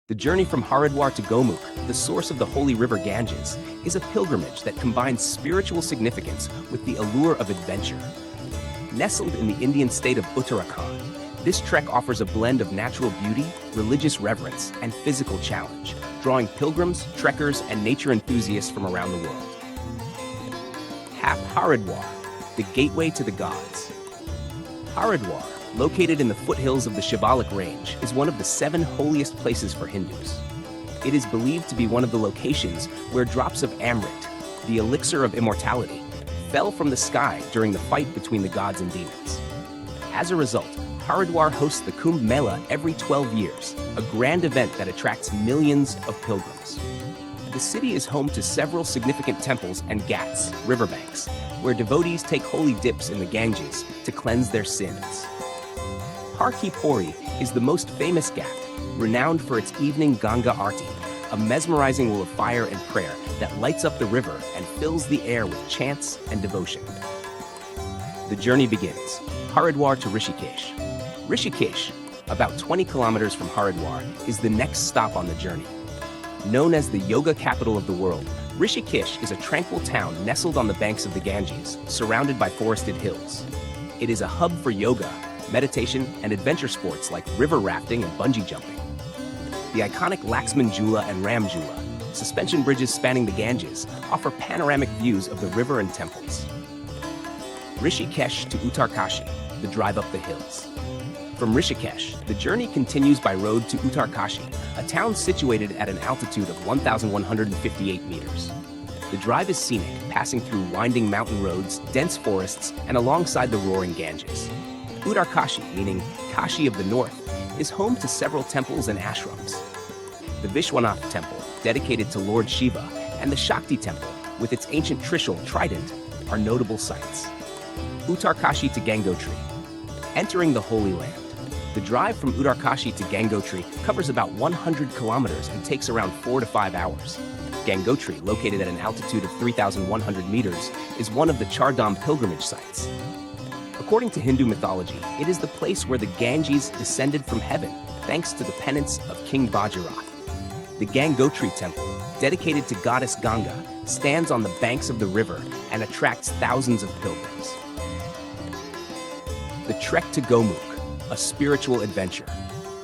The journey from Haridwar to Gomukh, the source of the holy river Ganges, is a pilgrimage that combines spiritual significance with the allure of adventure. Nestled in the Indian state of Uttarakhand, this trek offers a blend of natural beauty, religious reverence, and physical challenge, drawing pilgrims, trekkers, and nature enthusiasts from around the world. Haridwar, the gateway to the gods. Haridwar, located in the foothills of the Shivalik range, is one of the 7 holiest places for Hindus. It is believed to be one of the locations where drops of Amrit, the elixir of immortality, fell from the sky during the fight between the gods and demons. As a result, Haridwar hosts the Kumbh Mela every 12 years, a grand event that attracts millions of pilgrims. The city is home to several significant temples and ghats, riverbanks, where devotees take holy dips in the Ganges to cleanse their sins. Har Ki Pauri is the most famous ghat, renowned for its evening Ganga Aarti, a mesmerizing wall of fire and prayer that lights up the river and fills the air with chants and devotion. The journey begins, Haridwar to Rishikesh. Rishikesh, about 20 kilometers from Haridwar, is the next stop on the journey. Known as the yoga capital of the world, Rishikesh is a tranquil town nestled on the banks of the Ganges, surrounded by forested hills. It is a hub for yoga, meditation, and adventure sports like river rafting and bungee jumping. The iconic Laxman Jhula and Ram Jhula, suspension bridges spanning the Ganges, offer panoramic views of the river and temples. Rishikesh to Uttarkashi, the drive up the hills. From Rishikesh, the journey continues by road to Uttarkashi, a town situated at an altitude of 1,158 meters. The drive is scenic, passing through winding mountain roads, dense forests, and alongside the roaring Ganges. Uttarkashi, meaning Kashi of the North, is home to several temples and ashrams. The Vishwanath Temple, dedicated to Lord Shiva, and the Shakti Temple, with its ancient Trishul trident, are notable sites. Uttarkashi to Gangotri. Entering the Holy Land. The drive from Uttarkashi to Gangotri covers about 100 kilometers and takes around 4 to 5 hours. Gangotri, located at an altitude of 3,100 meters, is one of the Char Dham pilgrimage sites. According to Hindu mythology, it is the place where the Ganges descended from heaven, thanks to the penance of King Bhagirathi. The Gangotri Temple, dedicated to goddess Ganga, stands on the banks of the river and attracts thousands of pilgrims. The trek to Gaumukh, a spiritual adventure.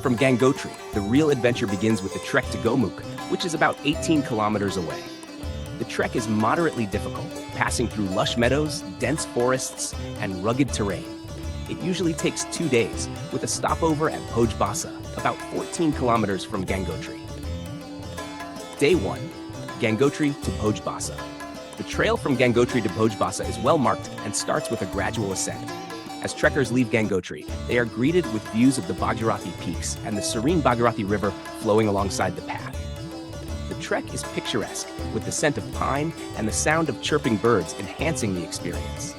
From Gangotri, the real adventure begins with the trek to Gaumukh, which is about 18 kilometers away. The trek is moderately difficult, passing through lush meadows, dense forests, and rugged terrain. It usually takes 2 days, with a stopover at Bhojbasa, about 14 kilometers from Gangotri. Day 1, Gangotri to Bhojbasa. The trail from Gangotri to Bhojbasa is well marked and starts with a gradual ascent. As trekkers leave Gangotri, they are greeted with views of the Bhagirathi peaks and the serene Bhagirathi River flowing alongside the path. The trek is picturesque, with the scent of pine and the sound of chirping birds enhancing the experience.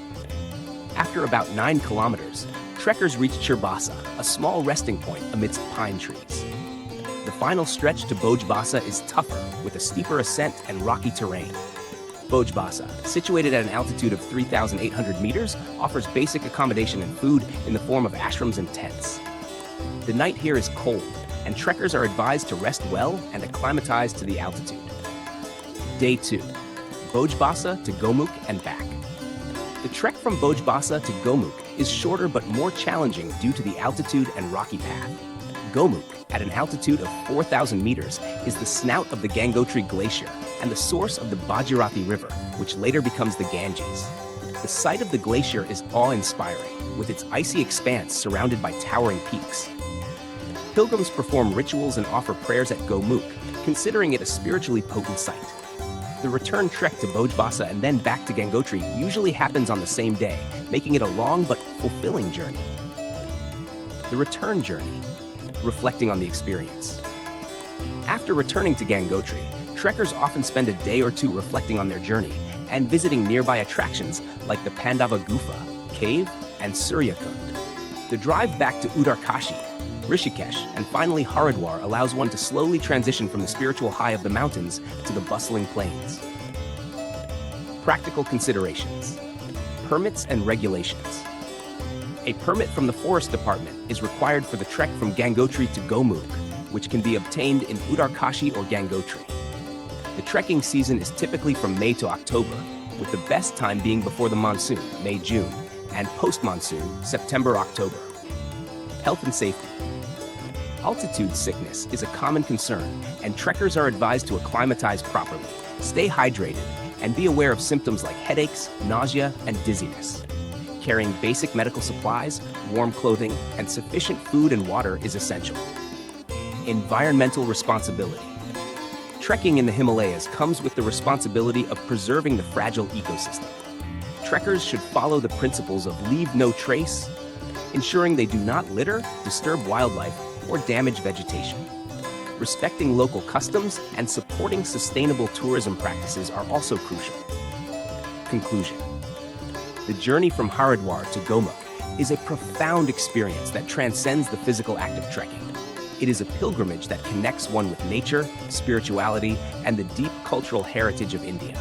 After about 9 kilometers, trekkers reach Chirbasa, a small resting point amidst pine trees. The final stretch to Bhobasa is tougher, with a steeper ascent and rocky terrain. Bhobasa, situated at an altitude of 3,800 meters, offers basic accommodation and food in the form of ashrams and tents. The night here is cold, and trekkers are advised to rest well and acclimatize to the altitude. Day 2, Bhobasa to Gaumukh and back. The trek from Bhobasa to Gaumukh is shorter but more challenging due to the altitude and rocky path. Gaumukh, at an altitude of 4,000 meters, is the snout of the Gangotri Glacier and the source of the Bhagirathi River, which later becomes the Ganges. The sight of the glacier is awe-inspiring, with its icy expanse surrounded by towering peaks. Pilgrims perform rituals and offer prayers at Gaumukh, considering it a spiritually potent site. The return trek to Bhojbasa and then back to Gangotri usually happens on the same day, making it a long but fulfilling journey. The return journey, reflecting on the experience. After returning to Gangotri, trekkers often spend a day or two reflecting on their journey and visiting nearby attractions like the Pandava Gufa, cave, and Surya Kund. The drive back to Uttarkashi, Rishikesh, and finally Haridwar allows one to slowly transition from the spiritual high of the mountains to the bustling plains. Practical considerations. Permits and regulations. A permit from the Forest Department is required for the trek from Gangotri to Gaumukh, which can be obtained in Uttarkashi or Gangotri. The trekking season is typically from May to October, with the best time being before the monsoon, May-June, and post-monsoon, September-October. Health and safety. Altitude sickness is a common concern, and trekkers are advised to acclimatize properly, stay hydrated, and be aware of symptoms like headaches, nausea, and dizziness. Carrying basic medical supplies, warm clothing, and sufficient food and water is essential. Environmental responsibility. Trekking in the Himalayas comes with the responsibility of preserving the fragile ecosystem. Trekkers should follow the principles of leave no trace, ensuring they do not litter, disturb wildlife, or damage vegetation. Respecting local customs and supporting sustainable tourism practices are also crucial. Conclusion. The journey from Haridwar to Gaumukh is a profound experience that transcends the physical act of trekking. It is a pilgrimage that connects one with nature, spirituality, and the deep cultural heritage of India.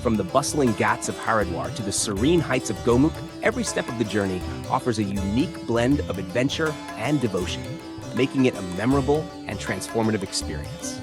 From the bustling ghats of Haridwar to the serene heights of Gaumukh, every step of the journey offers a unique blend of adventure and devotion, making it a memorable and transformative experience.